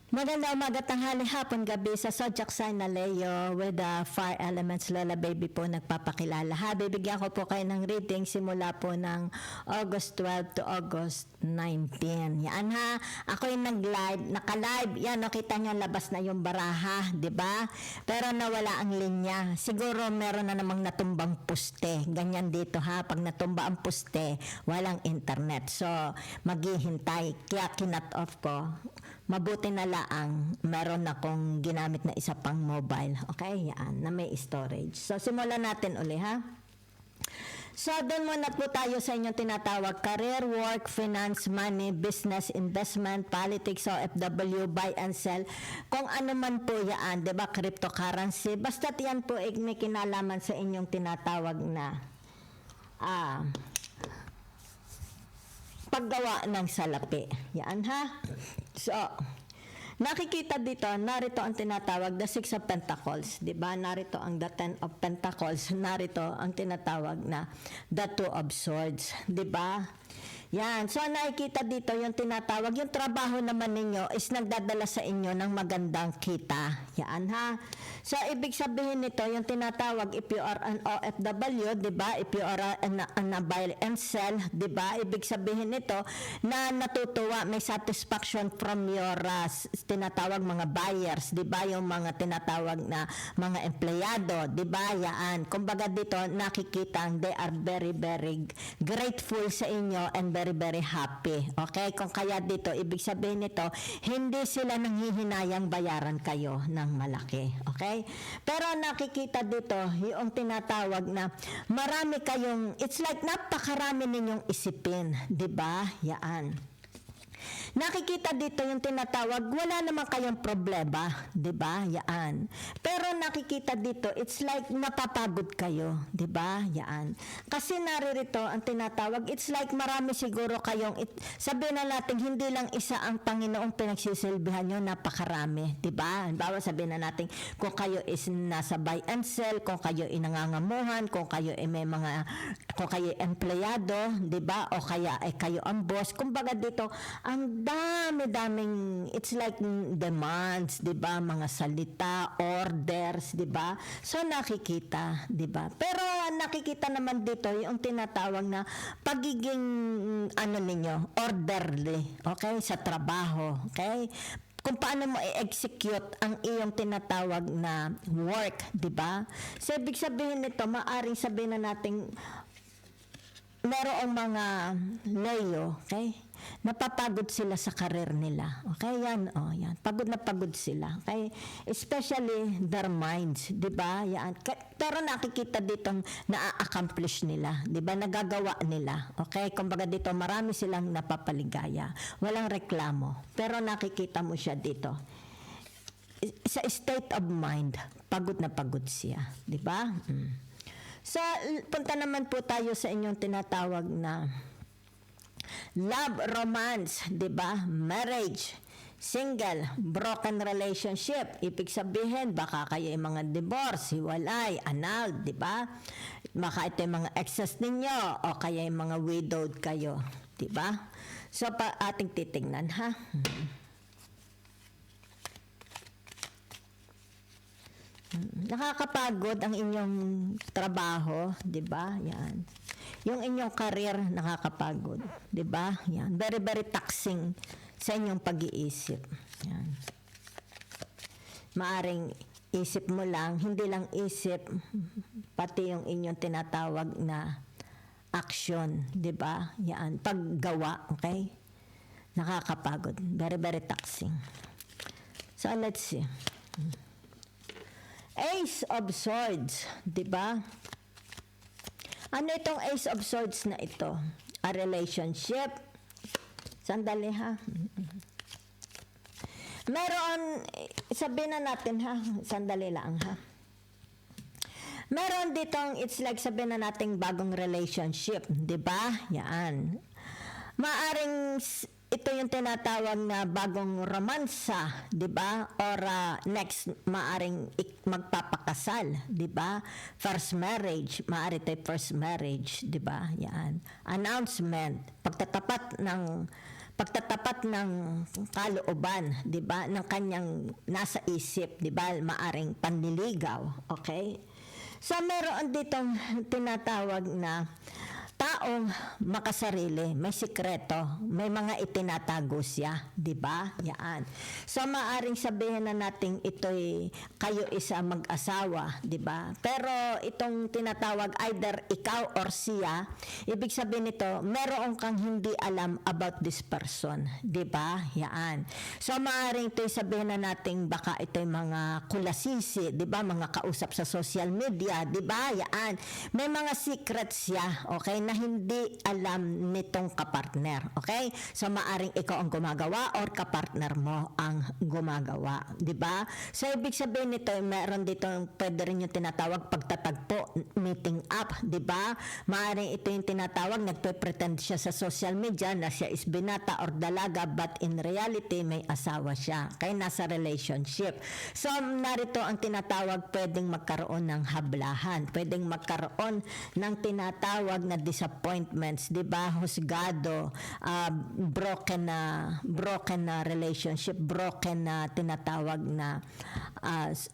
Maganda umaga, tanghali, hapon, gabi sa Zodiac sign na Leo with the fire elements. Lola Baby po nagpapakilala. Ha, bibigyan ko po kayo ng reading simula po ng August 12 to August 19. Yan ha, ako yung nag-live, naka-live. Yan, no, kita nyo labas na yung baraha, di ba? Pero nawala ang linya. Siguro meron na namang natumbang puste. Ganyan dito ha, pag natumba ang puste, walang internet. So, maghihintay. Kaya kinat off ko. Mabuti na laang meron akong ginamit na isa pang mobile. Okay, yan, na may storage. So, simulan natin uli, ha? So, doon muna po tayo sa inyong tinatawag career, work, finance, money, business, investment, politics, OFW, buy and sell. Kung ano man po yan, di ba, cryptocurrency. Basta't yan po may kinalaman sa inyong tinatawag na paggawa ng salapi. Yan ha. So, nakikita dito, narito ang tinatawag the Six of Pentacles, di ba? Narito ang the Ten of Pentacles, narito ang tinatawag na the Two of Swords, di ba? Yan. So, nakikita dito yung tinatawag, yung trabaho naman ninyo is nagdadala sa inyo ng magandang kita. Yan ha. So, ibig sabihin nito, yung tinatawag, if you are an OFW, di ba? If you are an buy and sell, di ba? Ibig sabihin nito na natutuwa, may satisfaction from your tinatawag mga buyers, di ba? Yung mga tinatawag na mga empleyado, di ba? Yan. Kumbaga dito, nakikita they are very, very grateful sa inyo and very, very happy. Okay? Kung kaya dito, ibig sabihin nito, hindi sila nanghihinayang bayaran kayo ng malaki. Okay? Pero nakikita dito, yung tinatawag na marami kayong, it's like napakarami ninyong isipin. Diba? Yan. Nakikita dito yung tinatawag, wala naman kayong problema, 'di ba? Yan. Pero nakikita dito, it's like napapagod kayo, 'di ba? Yan. Kasi naririto ang tinatawag, it's like marami siguro kayong sabihin na natin hindi lang isa ang Panginoong pinagsisilbihan nyo, napakarami, 'di ba? Halimbawa sabihin na natin kung kayo is nasa buy and sell, kung kayo ay nangangamuhan, kung kayo ay may mga kung kayo empleyado, 'di ba? O kaya ay kayo ang boss. Kumbaga dito, ang dami-daming, it's like demands, di ba? Mga salita, orders, di ba? So, nakikita, di ba? Pero, nakikita naman dito yung tinatawag na pagiging, ninyo, orderly, okay? Sa trabaho, okay? Kung paano mo i-execute ang iyong tinatawag na work, di ba? So, ibig sabihin nito, maaring sabihin na natin, merong mga Leo, okay? Napapagod sila sa karir nila. Okay, yan, yan. Pagod na pagod sila. Okay? Especially their minds, 'di ba? Yan. Pero nakikita dito na-accomplish nila, 'di ba? Nagagawa nila. Okay? Kumbaga dito marami silang napapaligaya. Walang reklamo. Pero nakikita mo siya dito. Sa state of mind, pagod na pagod siya, 'di ba? So, punta naman po tayo sa inyong tinatawag na love, romance, 'di ba? Marriage, single, broken relationship. Ibig sabihin, baka kayo yung mga divorce, hiwalay, annulled, 'di ba? Baka ito yung mga exes ninyo o kaya yung mga widowed kayo, 'di ba? So, ating titingnan, ha? Nakakapagod ang inyong trabaho, 'di ba? Yan. Yung inyong career nakakapagod, 'di ba? Yan. Very very taxing sa inyong pag-iisip. Yan. Maaring isip mo lang, hindi lang isip, pati yung inyong tinatawag na action, 'di ba? Yan, paggawa, okay? Nakakapagod, very very taxing. So let's see. Ace of Swords, 'di ba? Ano itong Ace of Swords na ito? A relationship. Sandali ha. Meron, sabihin na natin ha, sandali lang ha. Meron ditong, it's like sabihin na natin bagong relationship, 'di ba? Yan. Maaring ito yung tinatawag na bagong romansa, 'di ba? Or next maaring magpapakasal, 'di ba? First marriage, maari tayo first marriage, 'di ba? Yan. Announcement, pagtatapat ng pagtatapat ng kalooban, 'di ba, ng kanyang nasa isip, 'di ba, maaring panliligaw, okay? So meron ditong tinatawag na taong makasarili, may sikreto, may mga itinatago siya, 'di ba? Yan. So maaring sabihin na nating ito'y kayo isa mag-asawa, 'di ba? Pero itong tinatawag either ikaw or siya, ibig sabihin nito, meron kang hindi alam about this person, 'di ba? Yan. So maaring ito'y sabihin na nating baka ito'y mga kulasisi, 'di ba? Mga kausap sa social media, 'di ba? Yan. May mga secrets siya, okay? Na hindi alam nitong kapartner. Okay? So, maaring ikaw ang gumagawa or kapartner mo ang gumagawa. Di ba? So, ibig sabihin nito, meron dito, pwede rin yung tinatawag pagtatagpo, meeting up. Di ba? Maaring ito yung tinatawag, nagpe-pretend siya sa social media na siya is binata or dalaga, but in reality, may asawa siya. Kaya nasa relationship. So, narito ang tinatawag, pwedeng magkaroon ng hablahan. Pwedeng magkaroon ng tinatawag na disappointments, 'di ba? Husgado, broken na relationship, broken na tinatawag na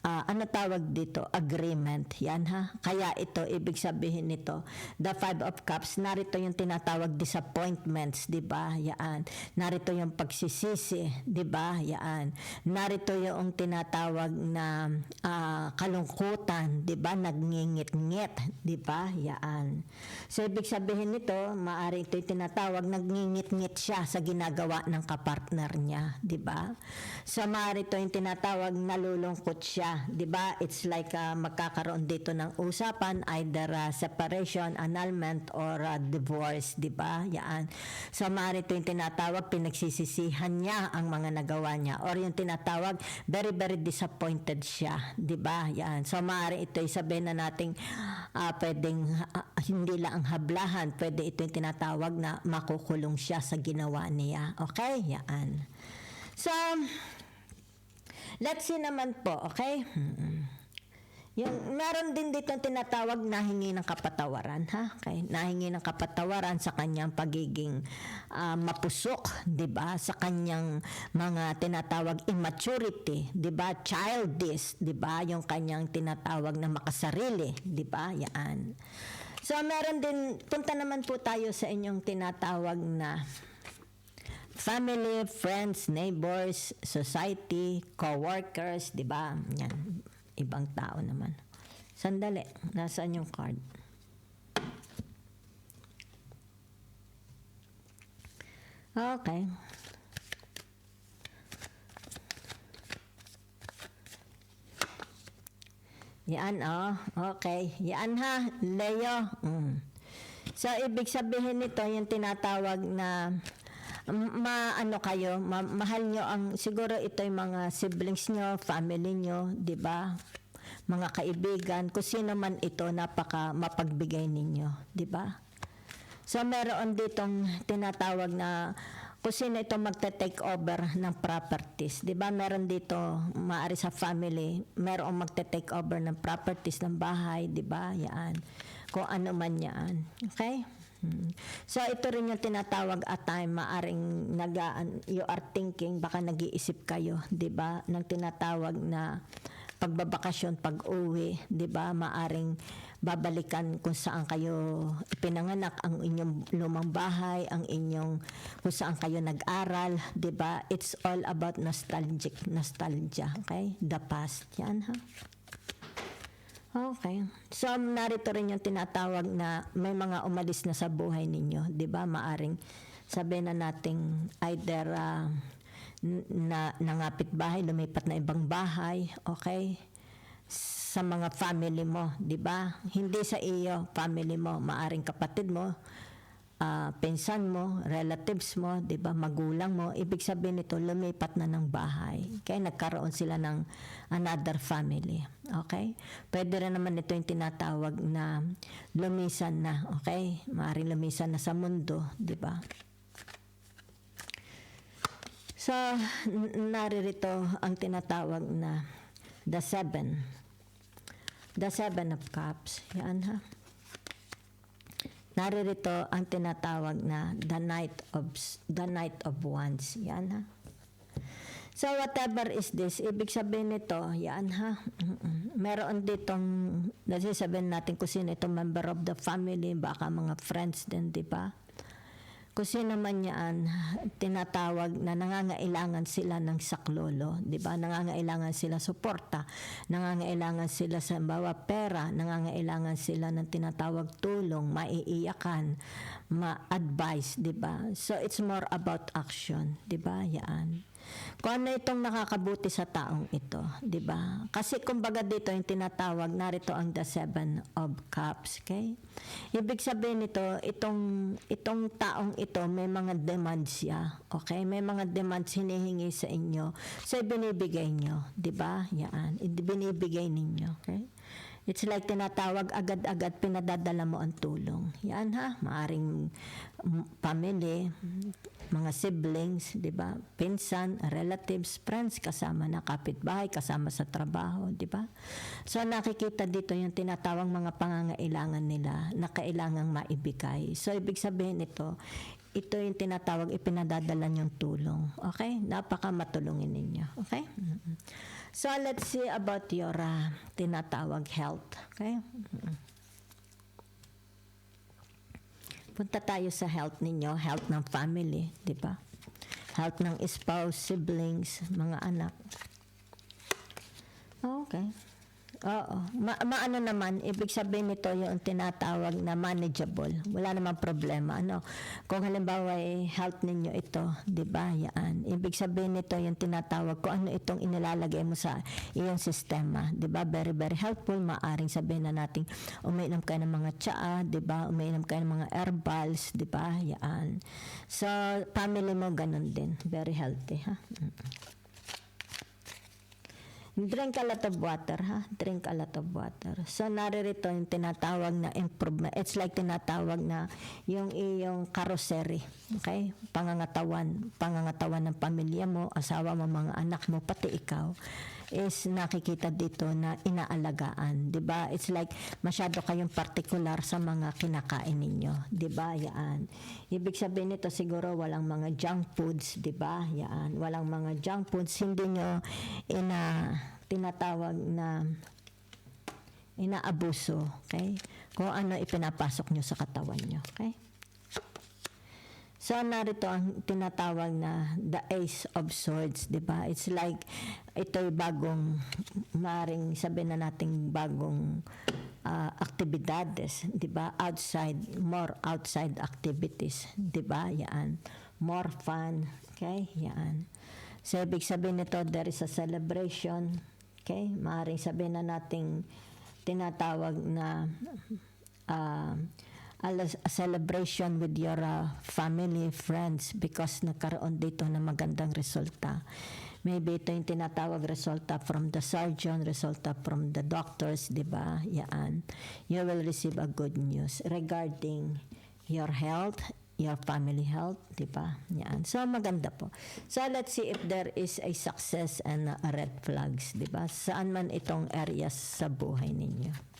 ano tawag dito? Agreement. Yan ha. Kaya ito ibig sabihin nito, the Five of Cups, narito yung tinatawag disappointments, 'di ba? Yan. Narito yung pagsisisi, 'di ba? Yan. Narito yung tinatawag na kalungkutan, 'di ba? Nagngingit-ngit, 'di ba? Yan. So ibig sabihin nito, maaari ito'y tinatawag, nagngingit-ngit siya sa ginagawa ng kapartner niya, di ba? So maaari ito yung tinatawag, nalulungkot siya, di ba? It's like magkakaroon dito ng usapan, either separation, annulment, or divorce, di ba? Yan. So maaari ito yung tinatawag, pinagsisisihan niya ang mga nagawa niya, or yung tinatawag, very, very disappointed siya, di ba? Yan. So maaari ito'y sabihin na nating pwedeng hindi lang ang hablahan, pwede ito yung tinatawag na makukulong siya sa ginawa niya. Okay? Yan. So, let's see naman po, okay? Yung meron din dito tinatawag nahingi ng kapatawaran, ha? Okay, nahingi ng kapatawaran sa kanyang pagiging mapusok, 'di ba? Sa kanyang mga tinatawag immaturity, 'di ba? Childish, 'di ba? Yung kanyang tinatawag na makasarili, 'di ba? Yan. So meron din, punta naman po tayo sa inyong tinatawag na family, friends, neighbors, society, co-workers, 'di ba? Yan. Ibang tao naman. Sandali, nasaan yung card? Okay. Yan, okay. Yan ha, Leo. So, ibig sabihin nito, yung tinatawag na maano kayo, mahal nyo ang, siguro ito yung mga siblings nyo, family nyo, di ba? Mga kaibigan, kung sino man ito, napaka mapagbigay ninyo, di ba? So, meron ditong tinatawag na kung sino ito magte-take over ng properties. Di ba? Meron dito, maaari sa family, meron magte-take over ng properties ng bahay, di ba? Yan. Kung ano man yan. Okay? So ito rin yung tinatawag at time, maaring you are thinking, baka nag-iisip kayo, 'di ba, ng tinatawag na pagbabakasyon, pag-uwi, 'di ba, maaring babalikan kung saan kayo pinanganak, ang inyong lumang bahay, ang inyong kung saan kayo nag-aral, 'di ba? It's all about nostalgia, okay? The past 'yan, ha? Okay. So, narito rin yung tinatawag na may mga umalis na sa buhay ninyo. Di ba? Maaring sabihin na nating either nangapit bahay, lumipat na ibang bahay. Okay? Sa mga family mo. Di ba? Hindi sa iyo, family mo. Maaring kapatid mo, pinsan mo, relatives mo, 'di ba, magulang mo, ibig sabihin nito lumipat na ng bahay. Kaya nagkaroon sila ng another family. Okay? Pwede rin naman ito yung tinatawag na lumisan na, okay? Maaaring lumisan na sa mundo, 'di ba? So, naririto ang tinatawag na the seven of cups. Yan ha. naririto ang tinatawag na the Knight of Wands. Yan ha. So whatever is this, ibig sabihin nito, yan ha. Meron ditong, sabihin natin kung sino itong member of the family, baka mga friends din, di ba? Kung sino man yan, tinatawag na nangangailangan sila ng saklolo, di ba? Nangangailangan sila suporta, nangangailangan sila sa bawa pera, nangangailangan sila ng tinatawag tulong, maiiyakan, ma-advise, di ba? So it's more about action, di ba? Yan. Kung ano itong nakakabuti sa taong ito, di ba? Kasi kumbaga dito yung tinatawag, narito ang the Seven of Cups, okay? Ibig sabihin nito, itong taong ito, may mga demands siya, okay? May mga demands hinihingi sa inyo. So, binibigay nyo, di ba? Yan, binibigay ninyo, okay? It's like tinatawag agad-agad pinadadala mo ang tulong. Yan ha, maaring family, mga siblings, di ba? Pinsan, relatives, friends, kasama na kapitbahay, kasama sa trabaho, di ba? So nakikita dito yung tinatawag mga pangangailangan nila na kailangang maibigay. So ibig sabihin ito yung tinatawag ipinadadala niyong tulong. Okay? Napaka matulungin ninyo. Okay? So let's see about your tinatawag health. Okay? Punta tayo sa health ninyo, health ng family, di ba? Health ng spouse, siblings, mga anak. Okay. Oo. Maano naman, ibig sabihin nito yung tinatawag na manageable. Wala namang problema. Ano? Kung halimbawa health ninyo ito, di ba? Yan. Ibig sabihin nito yung tinatawag kung ano itong inilalagay mo sa iyong sistema. Di ba? Very, very helpful. Maaring sabihin na natin, umiinom kayo ng mga tsaa, di ba? Umiinom kayo ng mga herbals, di ba? Yan. So, family mo ganun din. Very healthy, ha? Drink a lot of water, ha? Drink a lot of water. So, naririto yung tinatawag na improvement. It's like tinatawag na yung iyong carossery. Okay? Pangangatawan ng pamilya mo, asawa mo, mga anak mo, pati ikaw is nakikita dito na inaalagaan, 'di ba? It's like masyado kayong particular sa mga kinakain ninyo, 'di ba? Yan. Ibig sabihin nito siguro walang mga junk foods, 'di ba? Yan. Walang mga junk foods, hindi nyo tinatawag na inaabuso, okay? Kung ano ipinapasok nyo sa katawan nyo, okay? So, narito ang tinatawag na the Ace of Swords, di ba? It's like, ito'y bagong, maaaring sabihin na nating bagong aktibidades, di ba? More outside activities, di ba? Yan. More fun, okay? Yan. So, ibig sabihin nito, there is a celebration, okay? Maaaring sabihin na nating tinatawag na a celebration with your family, friends, because nagkaroon dito ng magandang resulta. Maybe ito yung tinatawag resulta from the surgeon, resulta from the doctors, di ba? Yan. You will receive a good news regarding your health, your family health, di ba? Yan. So, maganda po. So, let's see if there is a success and red flags, di ba? Saan man itong areas sa buhay ninyo.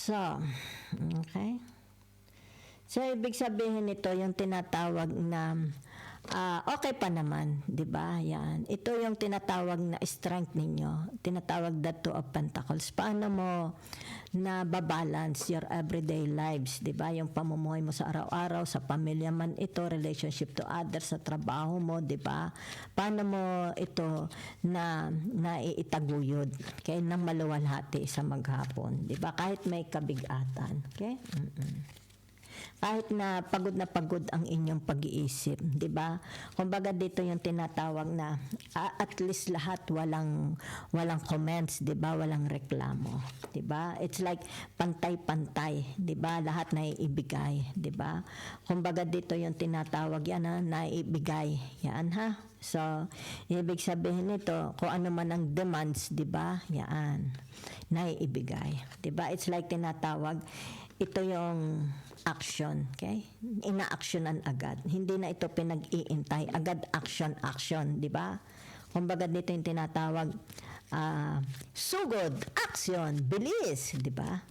So, okay. So, ibig sabihin nito yung tinatawag na okay pa naman, 'di ba? Yan. Ito yung tinatawag na strength ninyo. Tinatawag the Two of Pentacles. Paano mo na babalance your everyday lives, 'di ba? Yung pamumuhay mo sa araw-araw, sa pamilya man ito, relationship to others, sa trabaho mo, 'di ba? Paano mo ito na naiitaguyod, okay, nang maluwalhati sa maghapon, 'di ba? Kahit may kabigatan, okay? Kahit na pagod ang inyong pag-iisip, 'di ba? Kumbaga dito yung tinatawag na at least lahat walang comments, 'di ba? Walang reklamo, 'di ba? It's like pantay-pantay, 'di ba? Lahat naiibigay, 'di ba? Kumbaga dito yung tinatawag yan na naiibigay. Yan ha. So, ibig sabihin nito, kung ano man ang demands, 'di ba? Yan. Naiibigay, 'di ba? It's like tinatawag ito yung action, okay? Ina-actionan agad. Hindi na ito pinag-iintay. Agad action, di ba? Kumbaga dito yung tinatawag, sugod, action, bilis, di ba?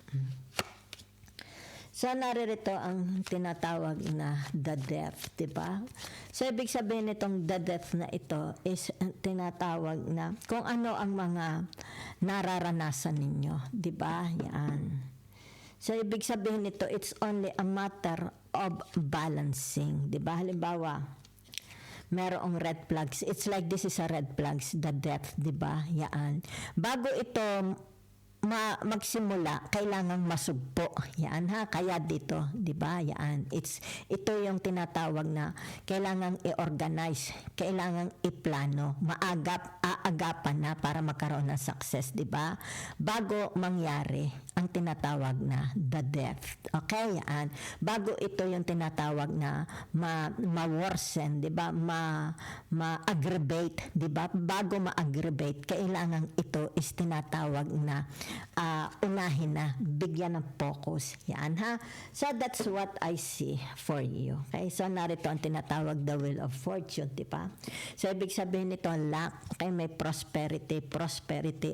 So, naririto ang tinatawag na the death, di ba? So, ibig sabihin nitong the death na ito is tinatawag na kung ano ang mga nararanasan ninyo, di ba? Yan. So, ibig sabihin nito, it's only a matter of balancing, di ba? Halimbawa, merong red flags. It's like this is a red flags, the death, di ba? Yan. Bago ito magsimula, kailangang masugpo. Yan ha, kaya dito, 'di ba? Yan. Ito yung tinatawag na kailangang i-organize, kailangang iplano, aagapan na para magkaroon ng success, 'di ba? Bago mangyari ang tinatawag na the death. Okay? Yan. Bago ito yung tinatawag na ma-worsen, 'di ba? Ma-aggravate, 'di ba? Bago ma-aggravate, kailangan ito is tinatawag na unahin na, bigyan ng focus. Yan ha. So that's what I see for you. Okay? So narito ang tinatawag the wheel of fortune, di ba? So ibig sabihin nito lack, okay, may prosperity,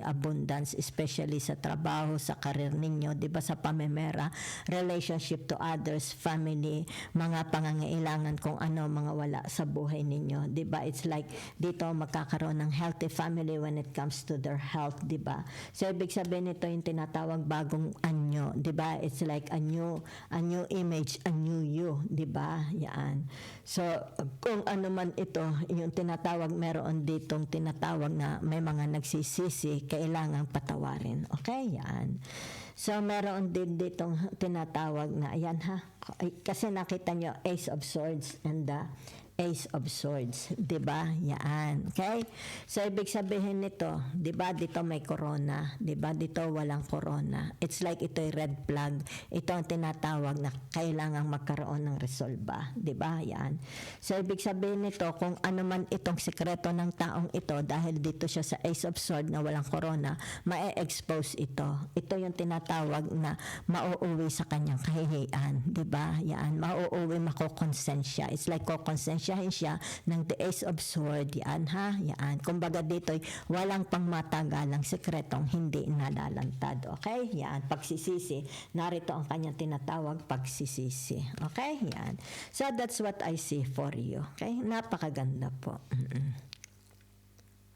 abundance, especially sa trabaho, sa career ninyo, di ba, sa pamemera, relationship to others, family, mga pangangailangan kung ano mga wala sa buhay ninyo, di ba? It's like dito magkakaroon ng healthy family when it comes to their health, di ba? So ibig sabihin nito yung tinatawag bagong anyo, 'di ba? It's like a new image, a new you, 'di ba? Yan. So kung ano man ito, yung tinatawag, meron ditong tinatawag na may mga nagsisisi, kailangang patawarin. Okay? Yan. So meron din ditong tinatawag na ayan ha. Kasi nakita nyo Ace of Swords and the Ace of Swords, 'di ba? Yan. Okay? So ibig sabihin nito, 'di ba, dito may corona, 'di ba? Dito walang corona. It's like ito ay red flag. Ito ang tinatawag na kailangang magkaroon ng resolba, 'di ba? Yan. So ibig sabihin nito, kung ano man itong sekreto ng taong ito, dahil dito siya sa Ace of Swords na walang corona, ma-expose ito. Ito yung tinatawag na mauuwi sa kanyang kahihiyan, 'di ba? Yan. Mauuwi, makokonsensya. It's like kokonsensya siya ng the Ace of Swords. Yan ha, yan. Kumbaga dito walang pangmatagalang sekretong hindi nalalantad. Okay? Yan, pagsisisi. Narito ang kanyang tinatawag pagsisisi. Okay? Yan. So that's what I see for you. Okay? Napakaganda po.